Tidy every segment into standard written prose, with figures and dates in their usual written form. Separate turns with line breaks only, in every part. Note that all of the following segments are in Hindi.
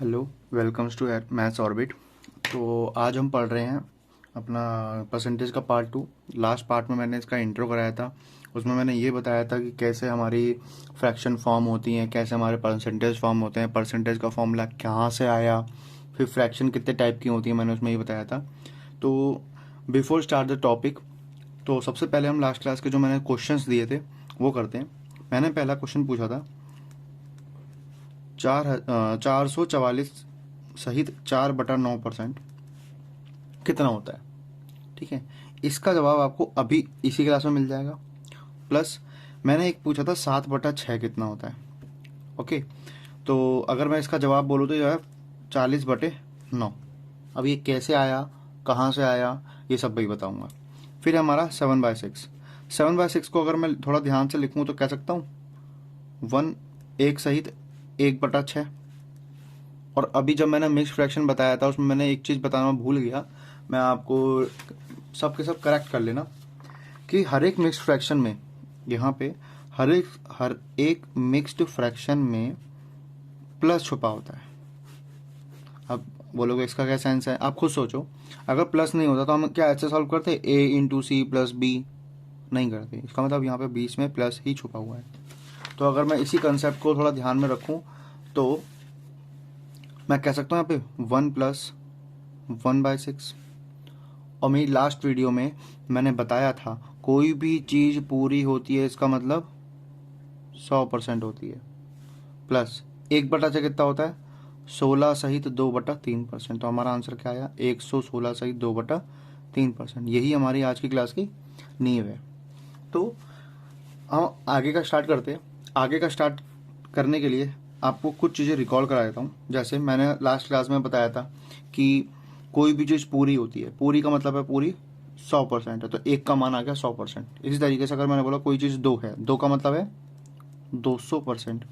Hello, welcomes to maths orbit. तो आज हम पढ़ रहे हैं अपना परसेंटेज का पार्ट 2। लास्ट पार्ट में मैंने इसका इंट्रो कराया था। उसमें मैंने ये बताया था कि कैसे हमारी फ्रैक्शन फॉर्म होती हैं, कैसे हमारे परसेंटेज फॉर्म होते हैं, परसेंटेज का फॉर्मूला कहाँ से आया, फिर फ्रैक्शन कितने टाइप की होती है, मैंने उसमें ये बताया था। तो बिफोर स्टार्ट द टॉपिक, तो सबसे पहले हम लास्ट क्लास के जो मैंने क्वेश्चंस दिए थे वो करते हैं। मैंने पहला क्वेश्चन पूछा था 444 सहित 4/9% कितना होता है। ठीक है, इसका जवाब आपको अभी इसी क्लास में मिल जाएगा। प्लस मैंने एक पूछा था 7/6 कितना होता है। ओके, तो अगर मैं इसका जवाब बोलूँ तो यह है 40/9। अब ये कैसे आया, कहाँ से आया, ये सब भी बताऊंगा। फिर हमारा 7/6। 7/6 को अगर मैं थोड़ा ध्यान से लिखूँ तो कह सकता हूँ 1 एक सहित 1/6। और अभी जब मैंने मिक्स फ्रैक्शन बताया था उसमें मैंने एक चीज़ बताना भूल गया, मैं आपको सब के सब करेक्ट कर लेना कि हर एक मिक्स्ड फ्रैक्शन में, यहाँ पे हर एक मिक्स्ड फ्रैक्शन में प्लस छुपा होता है। अब बोलोगे इसका क्या सेंस है, आप खुद सोचो। अगर प्लस नहीं होता तो हम क्या ऐसे सॉल्व करते, a × c + b नहीं करते। इसका मतलब यहाँ पे बीच में प्लस ही छुपा हुआ है। तो अगर मैं इसी कंसेप्ट को थोड़ा ध्यान में रखूँ तो मैं कह सकता हूँ यहाँ पे 1+1/6। और मेरी लास्ट वीडियो में मैंने बताया था कोई भी चीज़ पूरी होती है इसका मतलब 100% होती है। प्लस 1/6 कितना होता है, 16 सहित 2/3%। तो हमारा आंसर क्या आया, 116 सहित 2/3%। यही हमारी आज की क्लास की नींव है। तो हम आगे का स्टार्ट करते हैं। आगे का स्टार्ट करने के लिए आपको कुछ चीज़ें रिकॉल करा देता हूँ। जैसे मैंने लास्ट क्लास में बताया था कि कोई भी चीज़ पूरी होती है, पूरी का मतलब है पूरी 100% है, तो एक का मान आ गया 100%। इसी तरीके से अगर मैंने बोला कोई चीज़ 2 है, 2 का मतलब है 200%।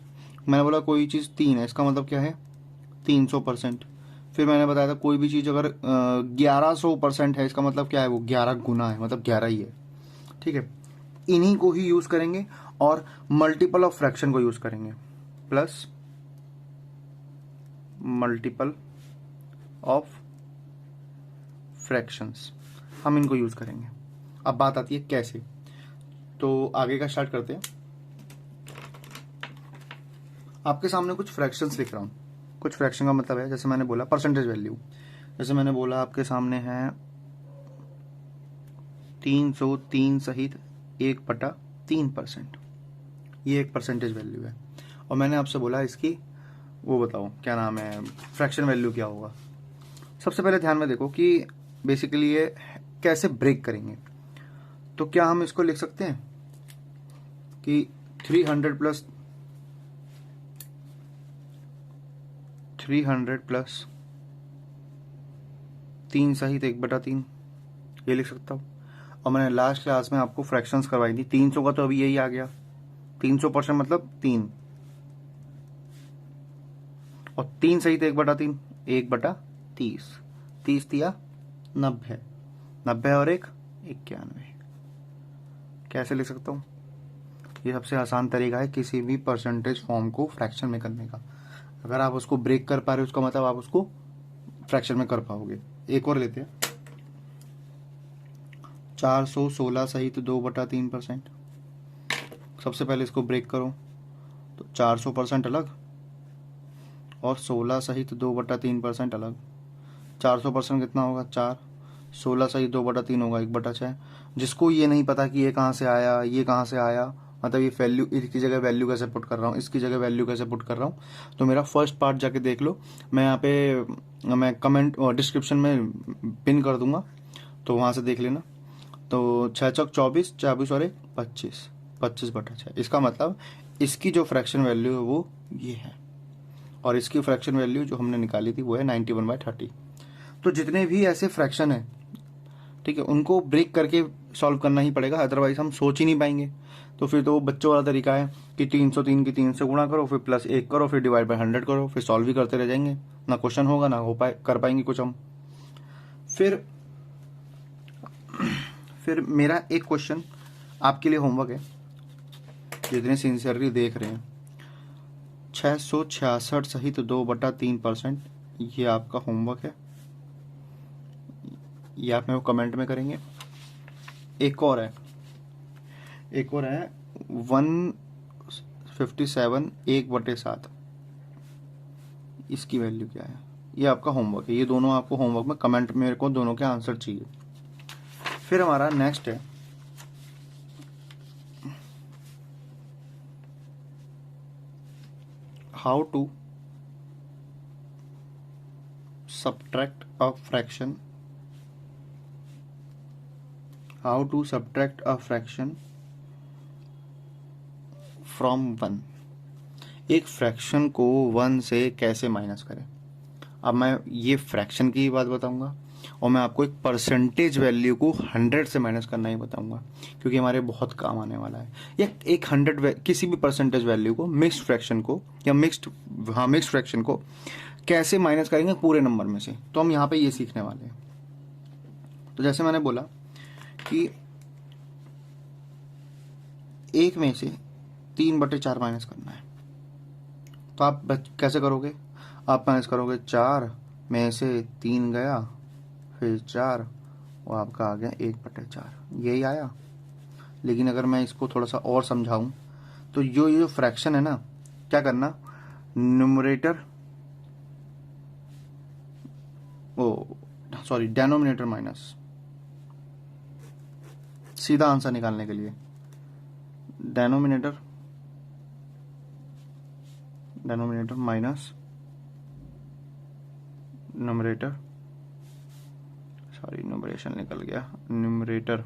मैंने बोला कोई चीज़ 3 है, इसका मतलब क्या है 300%। फिर मैंने बताया था कोई भी चीज़ अगर 1100% है, इसका मतलब क्या है, वो 11 गुना है, मतलब 11 ही है। ठीक है, इन्हीं को ही यूज़ करेंगे और मल्टीपल ऑफ फ्रैक्शन को यूज़ करेंगे। प्लस मल्टीपल ऑफ फ्रैक्शंस, हम इनको यूज़ करेंगे। अब बात आती है कैसे, तो आगे का स्टार्ट करते हैं। आपके सामने कुछ फ्रैक्शंस लिख रहा हूँ। कुछ फ्रैक्शन का मतलब है, जैसे मैंने बोला परसेंटेज वैल्यू, जैसे मैंने बोला आपके सामने है 303 सहित 1/3%। ये एक परसेंटेज वैल्यू है। और मैंने आपसे बोला इसकी वो बताओ क्या नाम है, फ्रैक्शन वैल्यू क्या होगा। सबसे पहले ध्यान में देखो कि बेसिकली ये कैसे ब्रेक करेंगे। तो क्या हम इसको लिख सकते हैं कि 300 प्लस 3 सहित 1/3, ये लिख सकता हूँ। और मैंने लास्ट क्लास में आपको फ्रैक्शंस करवाई थी, 300 का तो अभी यही आ गया, 300% मतलब 3, और 3 सहित 1/3, 1/30, 30 दिया 90, 90 और 1 91। कैसे लिख सकता हूँ, ये सबसे आसान तरीका है किसी भी परसेंटेज फॉर्म को फ्रैक्शन में करने का। अगर आप उसको ब्रेक कर पा रहे हो उसका मतलब आप उसको फ्रैक्शन में कर पाओगे। एक और लेते हैं, 416 सहित 2/3%। सबसे पहले इसको ब्रेक करो तो 400% अलग और 16 सहित 2/3% अलग। 400% कितना होगा 4, 16 सहित 2/3 होगा 1/6। जिसको ये नहीं पता कि ये कहाँ से आया, ये कहाँ से आया, मतलब ये वैल्यू, इसकी जगह वैल्यू कैसे पुट कर रहा हूँ, इसकी जगह वैल्यू कैसे पुट कर रहा हूँ, तो मेरा फर्स्ट पार्ट जाके देख लो। मैं यहाँ पे मैं कमेंट और डिस्क्रिप्शन में पिन कर दूंगा, तो वहाँ से देख लेना। तो 6 चौक 24, 24 और 1 25, 25/6। इसका मतलब इसकी जो फ्रैक्शन वैल्यू है वो ये है, और इसकी फ्रैक्शन वैल्यू जो हमने निकाली थी वो है 91/30। तो जितने भी ऐसे फ्रैक्शन है, ठीक है, उनको ब्रेक करके सॉल्व करना ही पड़ेगा, अदरवाइज हम सोच ही नहीं पाएंगे। तो फिर तो वो बच्चों वाला तरीका है कि 303 की 3 से गुणा करो, फिर +1 करो, फिर /100 करो, फिर सॉल्व ही करते रह जाएंगे, ना क्वेश्चन होगा ना हो पाए कर पाएंगे कुछ हम। फिर मेरा एक क्वेश्चन आपके लिए होमवर्क है, जितने सिंसियरली देख रहे हैं, 666 सहित 2/3%। ये आपका होमवर्क है, ये आप मेरे को कमेंट में करेंगे। एक और है 157 1/7, इसकी वैल्यू क्या है? ये आपका होमवर्क है। ये दोनों आपको होमवर्क में कमेंट में मेरे को दोनों के आंसर चाहिए। फिर हमारा नेक्स्ट है how to subtract a fraction from 1। एक फ्रैक्शन को 1 से कैसे माइनस करें। अब मैं ये फ्रैक्शन की ही बात बताऊंगा और मैं आपको एक परसेंटेज वैल्यू को 100 से माइनस करना ही बताऊंगा, क्योंकि हमारे बहुत काम आने वाला है। या एक 100 किसी भी परसेंटेज वैल्यू को, मिक्स्ड फ्रैक्शन को या मिक्स्ड फ्रैक्शन को कैसे माइनस करेंगे पूरे नंबर में से, तो हम यहाँ पे ये सीखने वाले हैं। तो जैसे मैंने बोला कि 1 में से 3/4 माइनस करना है, तो आप कैसे करोगे? आप माइनस करोगे 4 में से 3 गया, फिर 4 और आपका आ गया 1/4, यही आया। लेकिन अगर मैं इसको थोड़ा सा और समझाऊं तो ये जो फ्रैक्शन है ना, क्या करना, डेनोमिनेटर माइनस, सीधा आंसर निकालने के लिए डेनोमिनेटर माइनस न्यूमरेटर, न्यूमरेशन निकल गया, न्यूमरेटर,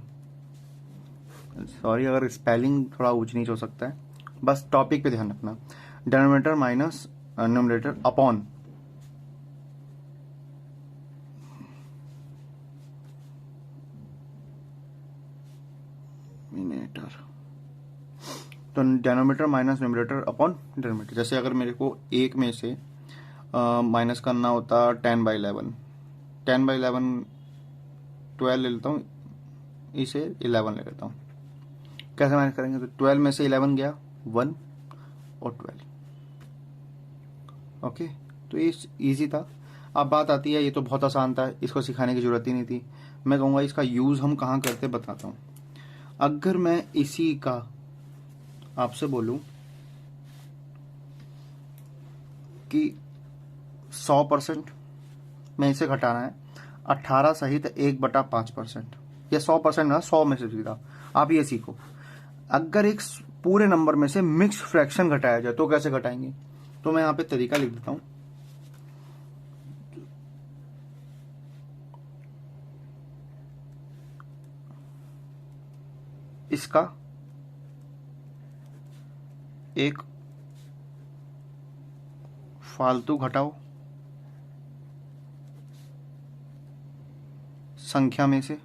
अगर स्पेलिंग थोड़ा ऊंच नीच हो सकता है, बस टॉपिक पे ध्यान रखना। डेनोमिनेटर माइनस न्यूमरेटर अपॉन तो denominator minus numerator upon denominator. जैसे अगर मेरे को 1 में से माइनस करना होता 10/11, 10/11 12 ले लेता हूँ, इसे 11 ले लेता हूँ। कैसे माइनस करेंगे? तो 12 में से 11 गया 1 और 12। ओके, तो ये इजी था। अब बात आती है, ये तो बहुत आसान था, इसको सिखाने की जरूरत ही नहीं थी। मैं कहूँगा इसका यूज़ हम कहाँ करते बताता हूँ। अगर मैं इसी का आपसे बोलूं कि 100% में इसे घटाना है 18 सहित 1/5%, या 100% ना, 100 में से सीधा आप ये सीखो। अगर एक पूरे नंबर में से मिक्स फ्रैक्शन घटाया जाए तो कैसे घटाएंगे? तो मैं यहाँ पे तरीका लिख देता हूं। इसका एक फालतू घटाओ संख्या में से,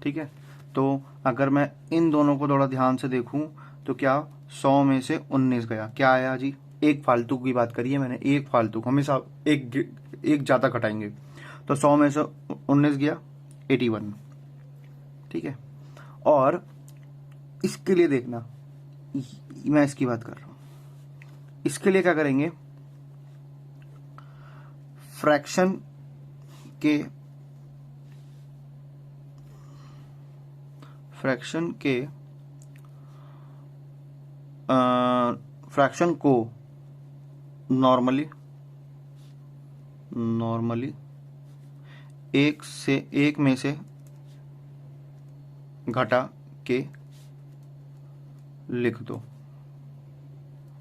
ठीक है। तो अगर मैं इन दोनों को थोड़ा ध्यान से देखूं तो क्या 100 में से 19 गया, क्या आया जी? एक फालतू की बात करी है मैंने, एक फालतू, हमेशा एक ज्यादा घटाएंगे। तो 100 में से 19 गया 81, ठीक है। और इसके लिए देखना, मैं इसकी बात कर रहा हूं। इसके लिए क्या करेंगे? फ्रैक्शन को नॉर्मली 1 में से घटा के लिख दो।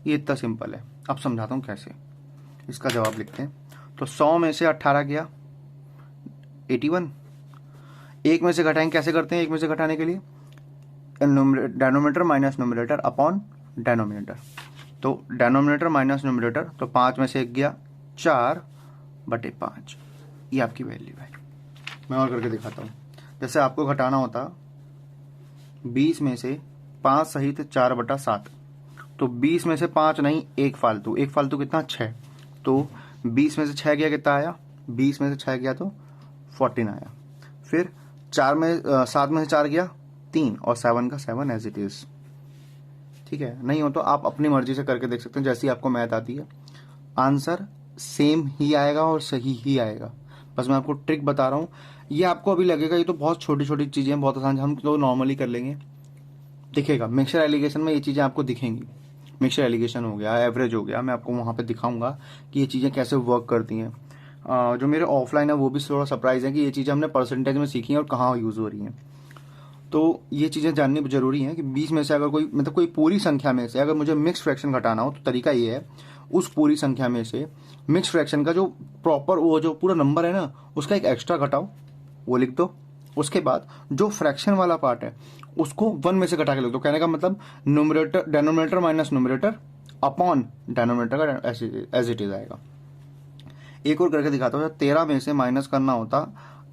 ये इतना सिंपल है। अब समझाता हूं कैसे। इसका जवाब लिखते हैं। तो 100 में से 18 गया 81, 1 में से घटाएंगे, कैसे करते हैं 1 में से घटाने के लिए? Denominator minus numerator upon denominator. तो डेनोमिनेटर माइनस न्यूमरेटर, तो 5 में से 1 गया 4/5, ये आपकी वैल्यू है। मैं और करके दिखाता हूं। जैसे आपको घटाना होता 20 में से 5 सहित 4/7, तो 20 में से 5 नहीं, एक फालतू कितना? 6। तो 20 में से 6 गया, कितना आया? 20 में से 6 गया तो 14 आया। फिर 7 में से 4 गया 3, और 7 का 7 एज इट इज, ठीक है, नहीं हो तो आप अपनी मर्जी से करके देख सकते हैं, जैसी आपको मैथ आती है आंसर सेम ही आएगा और सही ही आएगा। बस मैं आपको ट्रिक बता रहा हूँ। ये आपको अभी लगेगा ये तो बहुत छोटी छोटी चीज़ें हैं, बहुत आसान, हम तो नॉर्मली कर लेंगे, दिखेगा। मिक्सचर एलिगेशन में ये चीज़ें आपको दिखेंगी। मिक्सचर एलिगेशन हो गया, एवरेज हो गया, मैं आपको वहाँ पे दिखाऊंगा कि ये चीज़ें कैसे वर्क करती हैं। जो मेरे ऑफलाइन है वो भी थोड़ा सरप्राइज है कि ये चीज़ें हमने परसेंटेज में सीखी हैं और कहाँ यूज़ हो रही हैं। तो ये चीज़ें जाननी जरूरी है कि 20 में से अगर कोई मतलब कोई पूरी संख्या में से अगर मुझे मिक्स फ्रैक्शन घटाना हो तो तरीका ये है, उस पूरी संख्या में से मिक्स फ्रैक्शन का जो प्रॉपर वो जो पूरा नंबर है ना उसका एक एक्स्ट्रा घटाओ, वो लिख दो। उसके बाद जो फ्रैक्शन वाला पार्ट है उसको 1 में से घटा के लिख दो। कहने का मतलब numerator denominator minus numerator upon denominator का एज इट इज आएगा। एक और करके दिखाता हूँ। 13 में से माइनस करना होता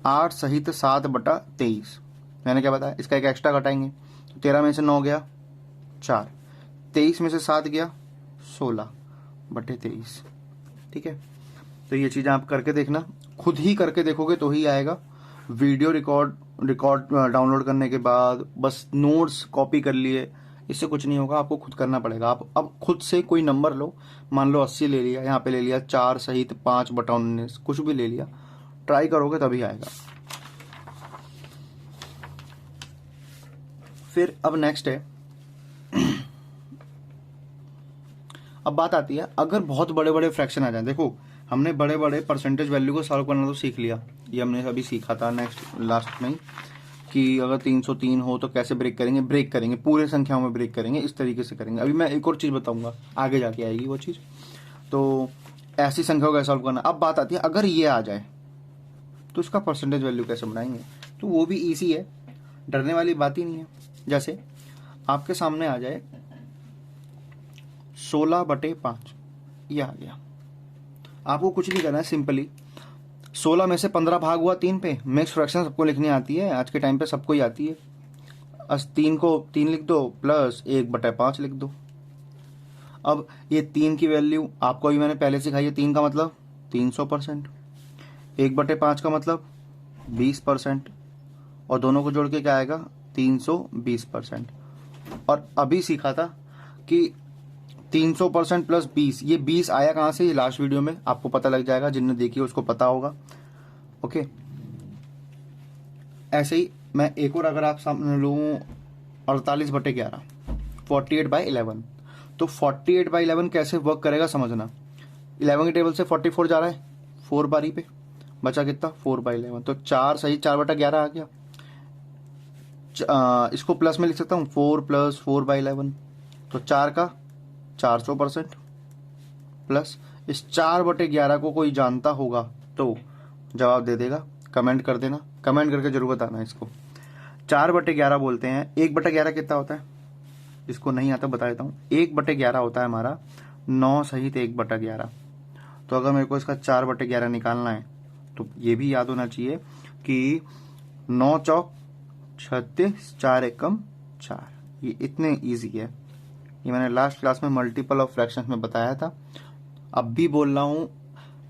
8 सहित 7/23, मैंने क्या बताया, इसका एक एक्स्ट्रा घटाएंगे। 13 में से 9 गया 4, 23 में से 7 गया 16/23। ठीक है, तो ये चीज़ें आप करके देखना, खुद ही करके देखोगे तो ही आएगा। वीडियो रिकॉर्ड डाउनलोड करने के बाद बस नोट्स कॉपी कर लिए, इससे कुछ नहीं होगा, आपको खुद करना पड़ेगा। आप अब खुद से कोई नंबर लो, मान लो 80 ले लिया, यहाँ पे ले लिया 4 सहित 5/19, कुछ भी ले लिया, ट्राई करोगे तभी आएगा। फिर अब नेक्स्ट है, अब बात आती है अगर बहुत बड़े बड़े फ्रैक्शन आ जाए। देखो हमने बड़े बड़े परसेंटेज वैल्यू को सॉल्व करना तो सीख लिया, ये हमने अभी सीखा था नेक्स्ट लास्ट में कि अगर 303 हो तो कैसे ब्रेक करेंगे पूरे संख्याओं में ब्रेक करेंगे, इस तरीके से करेंगे। अभी मैं एक और चीज़ बताऊंगा, आगे जाके आएगी वो चीज़। तो ऐसी संख्याओं को कैसे सॉल्व करना। अब बात आती है अगर ये आ जाए तो इसका परसेंटेज वैल्यू कैसे बनाएंगे, तो वो भी ईजी है, डरने वाली बात ही नहीं है। जैसे आपके सामने आ जाए 16/5, ये आ गया, आपको कुछ नहीं करना है, सिंपली 16 में से 15 भाग हुआ 3 पे, मिक्स फ्रैक्शन सबको लिखनी आती है, आज के टाइम पे सबको ही आती है। 3 को 3 लिख दो प्लस 1/5 लिख दो। अब ये 3 की वैल्यू आपको अभी मैंने पहले सिखाई है, 3 का मतलब 300%, 1/5 का मतलब 20%, और दोनों को जोड़ के क्या आएगा 320%। और अभी सीखा था कि 300% प्लस 20, ये 20 आया कहाँ से, ये लास्ट वीडियो में आपको पता लग जाएगा, जिनने देखी उसको पता होगा। ओके, ऐसे ही मैं एक और अगर आप सामने लूँ 48/11, 48/11, तो 48/11 कैसे वर्क करेगा समझना। 11 की टेबल से 44 जा रहा है 4 बारी पे, बचा कितना 4/11, तो 4 सही 4/11 आ गया। इसको प्लस में लिख सकता हूँ 4 + 4/11, तो 4 का 400% प्लस इस 4/11 को कोई जानता होगा तो जवाब दे देगा, कमेंट कर देना, कमेंट करके जरूर बताना इसको। 4/11 बोलते हैं, 1/11 कितना होता है, इसको नहीं आता बता देता हूँ। 1/11 होता है हमारा 9 सहित 1/11। तो अगर मेरे को इसका 4/11 निकालना है तो ये भी याद होना चाहिए कि 9 चौक 36, 4 एकम 4, ये इतने ईजी है। ये मैंने लास्ट क्लास में मल्टीपल ऑफ फ्रैक्शंस में बताया था, अब भी बोल रहा हूँ।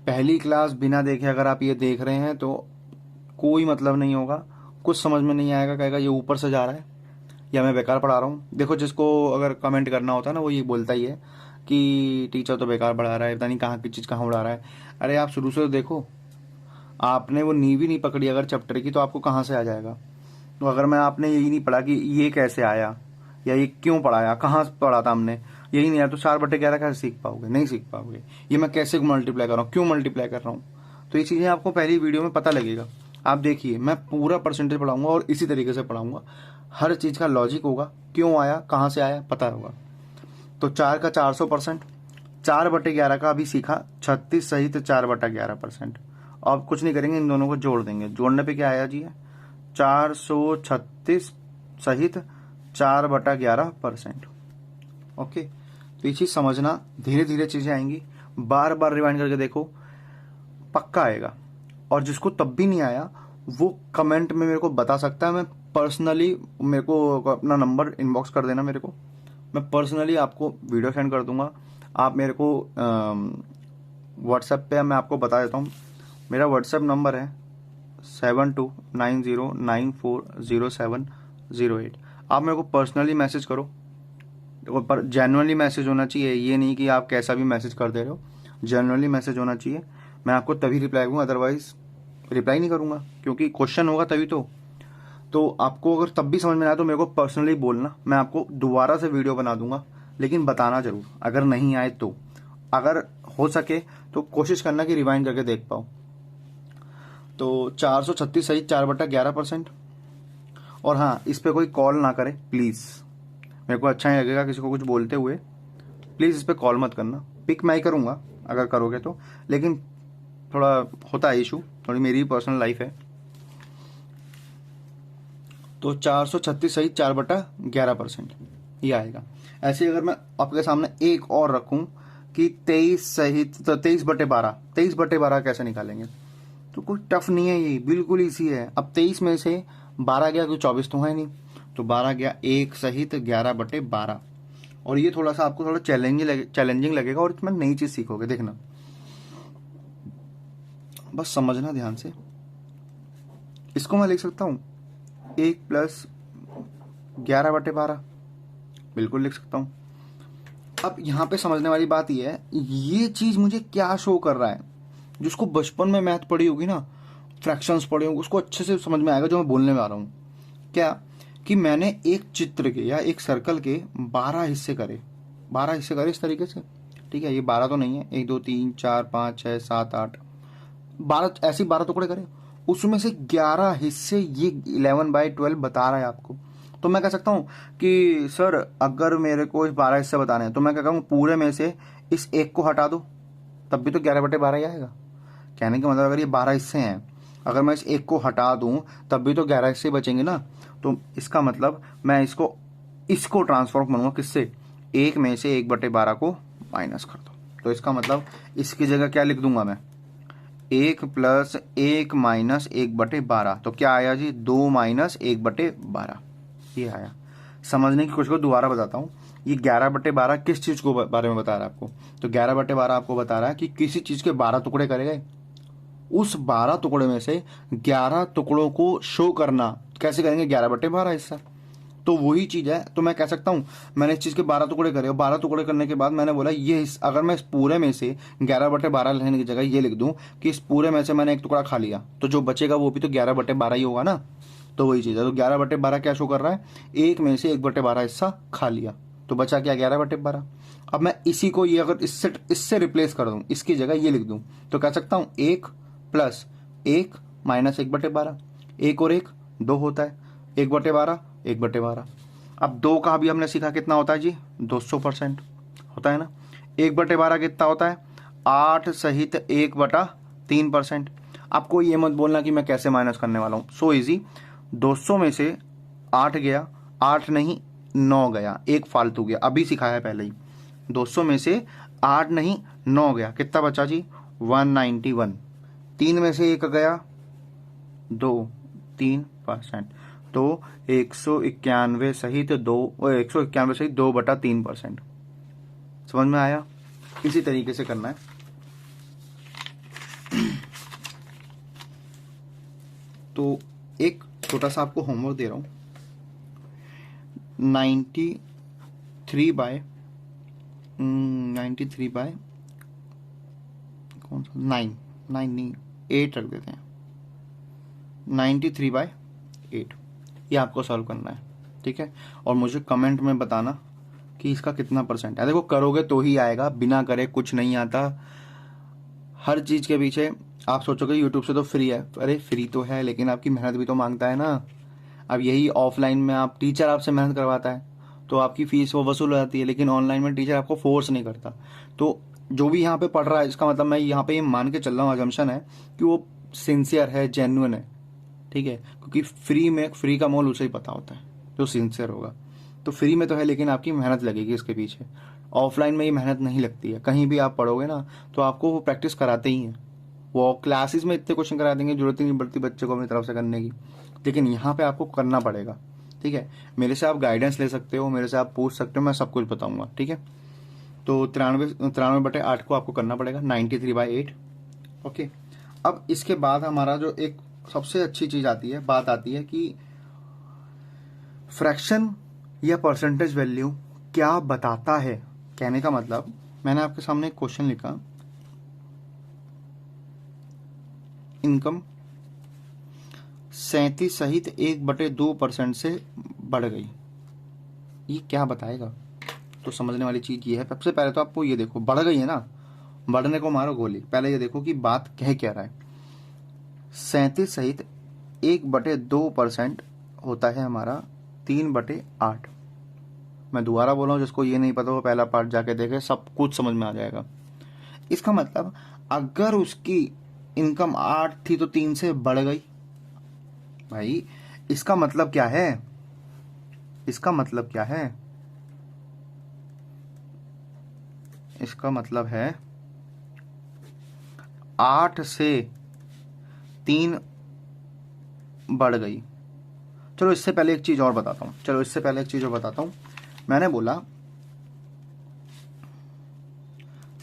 पहली क्लास बिना देखे अगर आप ये देख रहे हैं तो कोई मतलब नहीं होगा, कुछ समझ में नहीं आएगा, कहेगा ये ऊपर से जा रहा है या मैं बेकार पढ़ा रहा हूँ। देखो जिसको अगर कमेंट करना होता है ना वो ये बोलता ही है कि टीचर तो बेकार पढ़ा रहा है, पता नहीं कहाँ की चीज़ कहाँ उड़ा रहा है। अरे आप शुरू से देखो, आपने वो नींव ही नहीं पकड़ी अगर चैप्टर की तो आपको कहाँ से आ जाएगा। तो अगर मैं आपने यही नहीं पढ़ा कि ये कैसे आया या ये क्यों पढ़ाया, कहाँ पढ़ा था हमने, यही नहीं आया तो 4/11 कैसे सीख पाओगे, नहीं सीख पाओगे। ये मैं कैसे मल्टीप्लाई कर रहा हूँ, क्यों मल्टीप्लाई कर रहा हूँ, तो ये चीज़ें आपको पहली वीडियो में पता लगेगा। आप देखिए मैं पूरा परसेंटेज पढ़ाऊंगा और इसी तरीके से पढ़ाऊंगा, हर चीज़ का लॉजिक होगा, क्यों आया कहाँ से आया पता होगा। तो 4 का 400%, 4/11 का अभी सीखा 36 सहित 4/11%। अब कुछ नहीं करेंगे, इन दोनों को जोड़ देंगे, जोड़ने पे क्या आया जी है 436 सहित 4/11%। ओके, तो ये चीज़ समझना, धीरे धीरे चीज़ें आएंगी, बार बार रिवाइंड करके देखो, पक्का आएगा। और जिसको तब भी नहीं आया वो कमेंट में मेरे को बता सकता है, मैं पर्सनली, मेरे को अपना नंबर इनबॉक्स कर देना मेरे को, मैं पर्सनली आपको वीडियो सेंड कर दूंगा। आप मेरे को व्हाट्सएप पे मैं आपको बता देता हूँ, मेरा व्हाट्सएप नंबर है 7290940708। आप मेरे को पर्सनली मैसेज करो, देखो पर जेन्युइनली मैसेज होना चाहिए, ये नहीं कि आप कैसा भी मैसेज कर दे रहे हो, जेन्युइनली मैसेज होना चाहिए। मैं आपको तभी रिप्लाई करूँगा, अदरवाइज रिप्लाई नहीं करूँगा, क्योंकि क्वेश्चन होगा तभी तो आपको अगर तब भी समझ में आया तो मेरे को पर्सनली बोलना, मैं आपको दोबारा से वीडियो बना दूंगा, लेकिन बताना जरूर अगर नहीं आए तो। अगर हो सके तो कोशिश करना कि रिवाइंड करके देख पाओ। तो 436 सही 4/11%। और हाँ, इस पे कोई कॉल ना करे प्लीज़, मेरे को अच्छा नहीं लगेगा किसी को कुछ बोलते हुए। प्लीज़ इस पे कॉल मत करना, पिक मैं ही करूँगा अगर करोगे तो, लेकिन थोड़ा होता है इशू, थोड़ी मेरी पर्सनल लाइफ है। तो 436 सही 4/11% ये आएगा। ऐसे अगर मैं आपके सामने एक और रखूं कि 23 सही तो 23/12, 23/12 कैसे निकालेंगे? तो कुछ टफ नहीं है, ये बिल्कुल इजी है। अब 23 में से 12 गया, क्योंकि 24 तो है नहीं, तो 12 गया 1 सहित 11/12। और ये थोड़ा सा आपको थोड़ा चैलेंजिंग लगेगा, और इसमें नई चीज सीखोगे, देखना, बस समझना ध्यान से। इसको मैं लिख सकता हूं 1 + 11/12, बिल्कुल लिख सकता हूं। अब यहां पे समझने वाली बात यह है, ये चीज मुझे क्या शो कर रहा है। जिसको बचपन में मैथ पढ़ी होगी ना, फ्रैक्शंस पढ़े होंगे, उसको अच्छे से समझ में आएगा जो मैं बोलने में आ रहा हूं। क्या कि मैंने एक चित्र के या एक सर्कल के 12 हिस्से करे, 12 हिस्से करे इस तरीके से, ठीक है। ये 12 तो नहीं है, 1 2 3 4 5 6 7 8, 12 ऐसे 12 टुकड़े करे, उसमें से 11 हिस्से ये 11/12 बता रहा है आपको। तो मैं कह सकता हूं कि सर अगर मेरे को इस 12 हिस्से बताने हैं, तो मैं क्या कहूँ, पूरे में से इस एक को हटा दो, तब भी तो 11/12 ही आएगा। कहने का मतलब अगर ये 12 हिस्से हैं, अगर मैं इस एक को हटा दूं तब भी तो 11 हिस्से बचेंगे ना। तो इसका मतलब मैं इसको ट्रांसफॉर्म करूंगा किससे, 1 में से 1/12 को माइनस कर दो। तो इसका मतलब इसकी जगह क्या लिख दूंगा मैं, 1 + 1 - 1/12। तो क्या आया जी, 2 - 1/12, ये आया। समझने की कोशिश को दोबारा बताता हूँ, ये 11/12 किस चीज को बारे में बता रहा है आपको। तो 11/12 आपको बता रहा है कि किसी चीज के 12 टुकड़े करे गए, उस 12 टुकड़े में से 11 टुकड़ों को शो करना कैसे करेंगे, 11/12 हिस्सा। तो वही चीज है। तो मैं कह सकता हूं मैंने इस चीज के 12 टुकड़े करे, और 12 टुकड़े करने के बाद मैंने बोला ये अगर मैं इस पूरे में से 11/12 लिखने की जगह ये लिख दूं कि इस पूरे में से मैंने एक टुकड़ा खा लिया, तो जो बचेगा वो भी तो 11/12 ही होगा ना। तो वही चीज है। तो 11/12 क्या शो कर रहा है, 1 में से 1/12 हिस्सा खा लिया, तो बचा क्या, 11/12। अब मैं इसी को ये अगर इससे रिप्लेस कर दूं, इसकी जगह ये लिख दूं, तो कह सकता हूं 1 + 1 - 1/12, 1 और 1 2 होता है, 1/12 1/12। अब 2 का भी हमने सीखा कितना होता है जी, 200% होता है ना। 1/12 कितना होता है, 8 सहित 1/3%। आपको ये मत बोलना कि मैं कैसे माइनस करने वाला हूँ, सो इजी। 200 में से 8 गया, 8 नहीं 9 गया, एक फालतू गया, अभी सिखाया है पहले ही। 200 में से 8 नहीं 9 गया, कितना बचा जी, 191। 3 में से 1 गया, 2 3%, तो 191 सहित 2/3%। समझ में आया, इसी तरीके से करना है। तो एक छोटा सा आपको होमवर्क दे रहा हूं, 93 बाय कौन सा 9 नहीं 8 रख देते हैं, 93/8 ये आपको सॉल्व करना है, ठीक है। और मुझे कमेंट में बताना कि इसका कितना % है। देखो करोगे तो ही आएगा, बिना करे कुछ नहीं आता। हर चीज के पीछे आप सोचोगे यूट्यूब से तो फ्री है, अरे फ्री तो है, लेकिन आपकी मेहनत भी तो मांगता है ना। अब यही ऑफलाइन में आप टीचर आपसे मेहनत करवाता है तो आपकी फीस वो वसूल हो जाती है, लेकिन ऑनलाइन में टीचर आपको फोर्स नहीं करता। तो जो भी यहाँ पे पढ़ रहा है, इसका मतलब मैं यहाँ पे ये मान के चल रहा हूँ, अजम्पशन है कि वो सिंसियर है, जेन्युइन है, ठीक है। क्योंकि फ्री का मोल उसे ही पता होता है जो सिंसियर होगा। तो फ्री में तो है, लेकिन आपकी मेहनत लगेगी इसके पीछे। ऑफलाइन में ये मेहनत नहीं लगती है, कहीं भी आप पढ़ोगे ना तो आपको वो प्रैक्टिस कराते ही हैं। वो क्लासेस में इतने क्वेश्चन करा देंगे, जरूरत ही नहीं पड़ती बच्चे को अपनी तरफ से करने की, लेकिन यहाँ पे आपको करना पड़ेगा, ठीक है। मेरे से आप गाइडेंस ले सकते हो, मेरे से आप पूछ सकते हो, मैं सब कुछ बताऊंगा, ठीक है। तो 93/8 को आपको करना पड़ेगा, 93/8, ओके। अब इसके बाद हमारा जो एक सबसे अच्छी चीज बात आती है कि फ्रैक्शन या परसेंटेज वैल्यू क्या बताता है? कहने का मतलब, मैंने आपके सामने एक क्वेश्चन लिखा, इनकम 37 सहित 1/2% से बढ़ गई, ये क्या बताएगा? तो समझने वाली चीज ये है, सबसे पहले तो आपको ये देखो, बढ़ गई है ना, बढ़ने को मारो गोली, पहले ये देखो कि बात कह क्या रहा है। 37 सहित 1/2% होता है हमारा 3/8। मैं दोबारा बोल रहा हूँ, जिसको ये नहीं पता वो पहला पार्ट जाके देखे, सब कुछ समझ में आ जाएगा। इसका मतलब अगर उसकी इनकम 8 थी तो 3 से बढ़ गई। भाई इसका मतलब क्या है? इसका मतलब क्या है? इसका मतलब है 8 से 3 बढ़ गई। चलो इससे पहले एक चीज और बताता हूं। मैंने बोला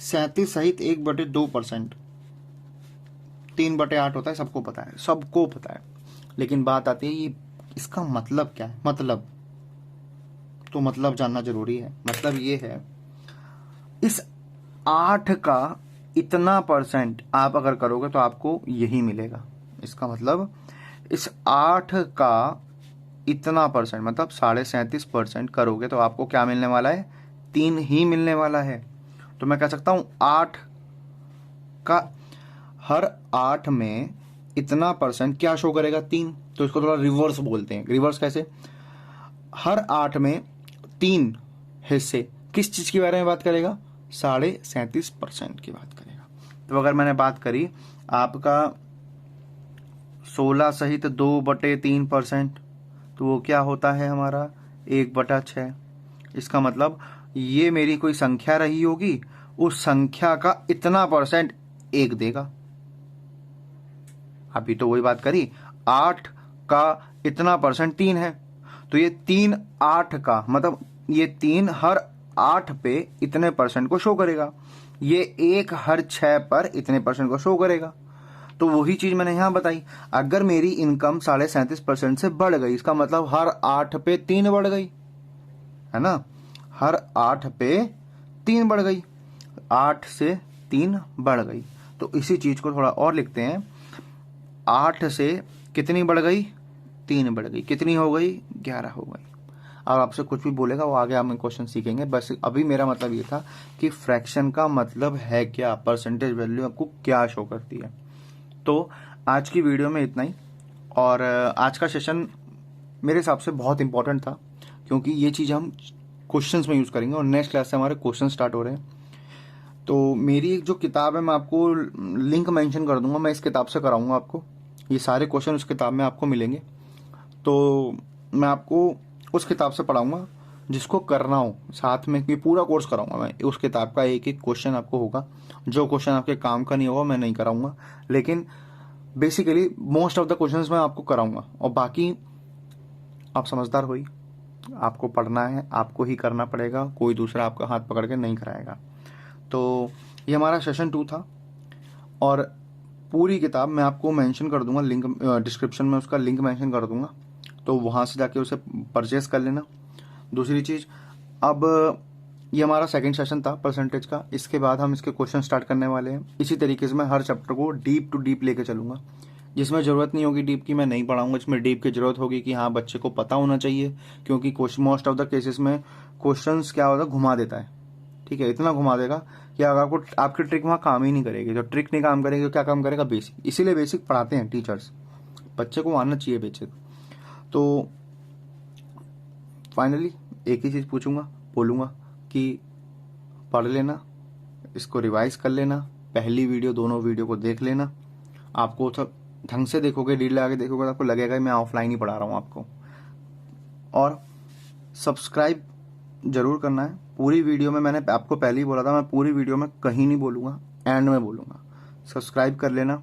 37 सहित 1/2%, 3/8 होता है, सबको पता है। लेकिन बात आती है ये, इसका मतलब क्या है? तो मतलब जानना जरूरी है। मतलब ये है, इस 8 का इतना परसेंट आप अगर करोगे तो आपको यही मिलेगा। इसका मतलब इस 8 का इतना परसेंट, मतलब 37.5% करोगे तो आपको क्या मिलने वाला है? 3 ही मिलने वाला है। तो मैं कह सकता हूं 8 का, हर 8 में इतना परसेंट क्या शो करेगा? 3। तो इसको थोड़ा रिवर्स बोलते हैं। रिवर्स कैसे? हर 8 में 3 हिस्से किस चीज के बारे में बात करेगा? 37.5% की बात करेगा। तो अगर मैंने बात करी आपका 16 सहित 2/3%, तो वो क्या होता है हमारा? 1/6। इसका मतलब ये मेरी कोई संख्या रही होगी, उस संख्या का इतना परसेंट 1 देगा। अभी तो वही बात करी, 8 का इतना परसेंट 3 है, तो ये 3 8 का, मतलब ये 3 हर 8 पे इतने परसेंट को शो करेगा, ये 1 हर 6 पर इतने परसेंट को शो करेगा। तो वही चीज मैंने यहां बताई, अगर मेरी इनकम 37.5% से बढ़ गई, इसका मतलब हर 8 पे 3 बढ़ गई, है ना? हर 8 पे 3 बढ़ गई, 8 से 3 बढ़ गई। तो इसी चीज को थोड़ा और लिखते हैं, 8 से कितनी बढ़ गई? 3 बढ़ गई। कितनी हो गई? 11 हो गई। और आपसे कुछ भी बोलेगा वो आगे हम क्वेश्चन सीखेंगे। बस अभी मेरा मतलब ये था कि फ्रैक्शन का मतलब है क्या, परसेंटेज वैल्यू आपको क्या शो करती है। तो आज की वीडियो में इतना ही। और आज का सेशन मेरे हिसाब से बहुत इंपॉर्टेंट था, क्योंकि ये चीज़ हम क्वेश्चंस में यूज़ करेंगे और नेक्स्ट क्लास से हमारे क्वेश्चन स्टार्ट हो रहे हैं। तो मेरी एक जो किताब है, मैं आपको लिंक मेंशन कर दूंगा, मैं इस किताब से कराऊंगा आपको। ये सारे क्वेश्चन उस किताब में आपको मिलेंगे, तो मैं आपको उस किताब से पढ़ाऊंगा जिसको करना हो साथ में। ये पूरा कोर्स कराऊंगा मैं, उस किताब का एक एक क्वेश्चन आपको होगा। जो क्वेश्चन आपके काम का नहीं होगा मैं नहीं कराऊंगा, लेकिन basically most of the questions मैं आपको कराऊंगा। और बाकी आप समझदार हुई, आपको पढ़ना है, आपको ही करना पड़ेगा, कोई दूसरा आपका हाथ पकड़ के नहीं कराएगा। तो ये हमारा सेशन 2 था, और पूरी किताब मैं आपको मेंशन कर दूंगा, लिंक डिस्क्रिप्शन में उसका लिंक मेंशन कर दूंगा, तो वहाँ से जाके उसे परचेस कर लेना। दूसरी चीज़, अब ये हमारा सेकंड सेशन था परसेंटेज का, इसके बाद हम इसके क्वेश्चन स्टार्ट करने वाले हैं। इसी तरीके से मैं हर चैप्टर को डीप टू डीप लेके चलूंगा। जिसमें ज़रूरत नहीं होगी डीप की मैं नहीं पढ़ाऊंगा, जिसमें डीप की ज़रूरत होगी कि हाँ बच्चे को पता होना चाहिए, क्योंकि मोस्ट ऑफ द केसेस में क्वेश्चंस क्या होता है, घुमा देता है। ठीक है, इतना घुमा देगा कि अगर आपको आपकी ट्रिक वहाँ काम ही नहीं करेगी। जो ट्रिक नहीं काम करेगी तो क्या काम करेगा? बेसिक। इसीलिए बेसिक पढ़ाते हैं टीचर्स, बच्चे को आना चाहिए बेसिक। तो फाइनली एक ही चीज़ बोलूँगा कि पढ़ लेना, इसको रिवाइज कर लेना, पहली वीडियो दोनों वीडियो को देख लेना। आपको तो ढंग से देखोगे, रीड लगा के देखोगे तो आपको लगेगा मैं ऑफलाइन ही पढ़ा रहा हूँ आपको। और सब्सक्राइब जरूर करना है। पूरी वीडियो में, मैंने आपको पहले ही बोला था, मैं पूरी वीडियो में कहीं नहीं बोलूँगा, एंड में बोलूँगा। सब्सक्राइब कर लेना।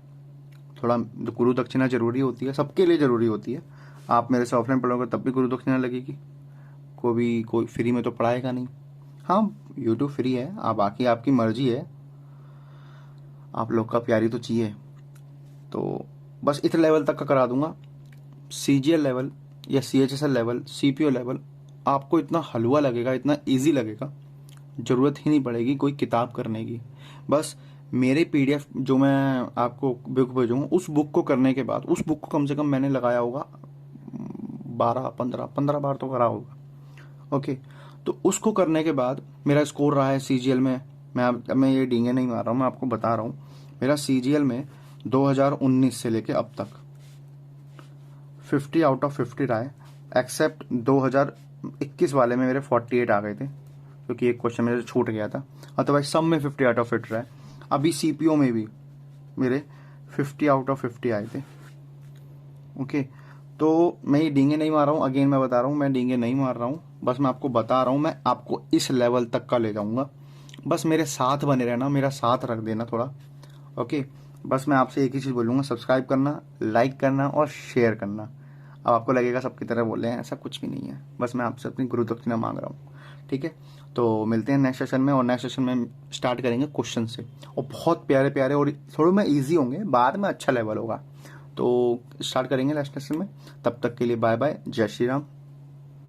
थोड़ा गुरु दक्षिणा जरूरी होती है, सबके लिए ज़रूरी होती है। आप मेरे से ऑफलाइन पढ़ोगे तब भी गुरु दक्षिणा लगेगी, कोई फ्री में तो पढ़ाएगा नहीं। हाँ, यूट्यूब फ्री है, आप बाकी आपकी मर्जी है, आप लोग का प्यारी तो चाहिए। तो बस इतने लेवल तक का करा दूंगा, CGL लेवल या CHSL लेवल, CPO लेवल आपको इतना हलवा लगेगा, इतना इजी लगेगा, ज़रूरत ही नहीं पड़ेगी कोई किताब करने की। बस मेरे पीडीएफ जो मैं आपको बुक भेजूँगा, उस बुक को करने के बाद, उस बुक को कम से कम मैंने लगाया होगा 12-15 बार तो करा होगा। ओके, तो उसको करने के बाद मेरा स्कोर रहा है सीजीएल में, मैं ये डींगे नहीं मार रहा हूँ, मैं आपको बता रहा हूँ, मेरा सीजीएल में 2019 से लेके अब तक 50 आउट ऑफ 50 रहा है। एक्सेप्ट 2021 वाले में मेरे 48 आ गए थे, क्योंकि एक क्वेश्चन मेरे छूट गया था। अदरवाइज सब में 50 आउट ऑफ 50 रहा है। अभी सीपीओ में भी मेरे 50 आउट ऑफ 50 आए थे। ओके, तो मैं ये डींगे नहीं मार रहा हूँ, अगेन मैं बता रहा हूँ, मैं डींगे नहीं मार रहा हूँ, बस मैं आपको बता रहा हूँ, मैं आपको इस लेवल तक का ले जाऊँगा। बस मेरे साथ बने रहना, मेरा साथ रख देना थोड़ा। ओके, बस मैं आपसे एक ही चीज़ बोलूँगा, सब्सक्राइब करना, लाइक करना और शेयर करना। अब आपको लगेगा सबकी तरह बोल रहे हैं, ऐसा कुछ भी नहीं है, बस मैं आपसे अपनी गुरु दक्षिणा मांग रहा हूँ। ठीक है, तो मिलते हैं नेक्स्ट सेशन में, और नेक्स्ट सेशन में स्टार्ट करेंगे क्वेश्चन से, और बहुत प्यारे प्यारे और थोड़े में ईजी होंगे, बाद में अच्छा लेवल होगा। तो स्टार्ट करेंगे नेक्स्ट सेशन में। तब तक के लिए बाय बाय, जय श्री राम।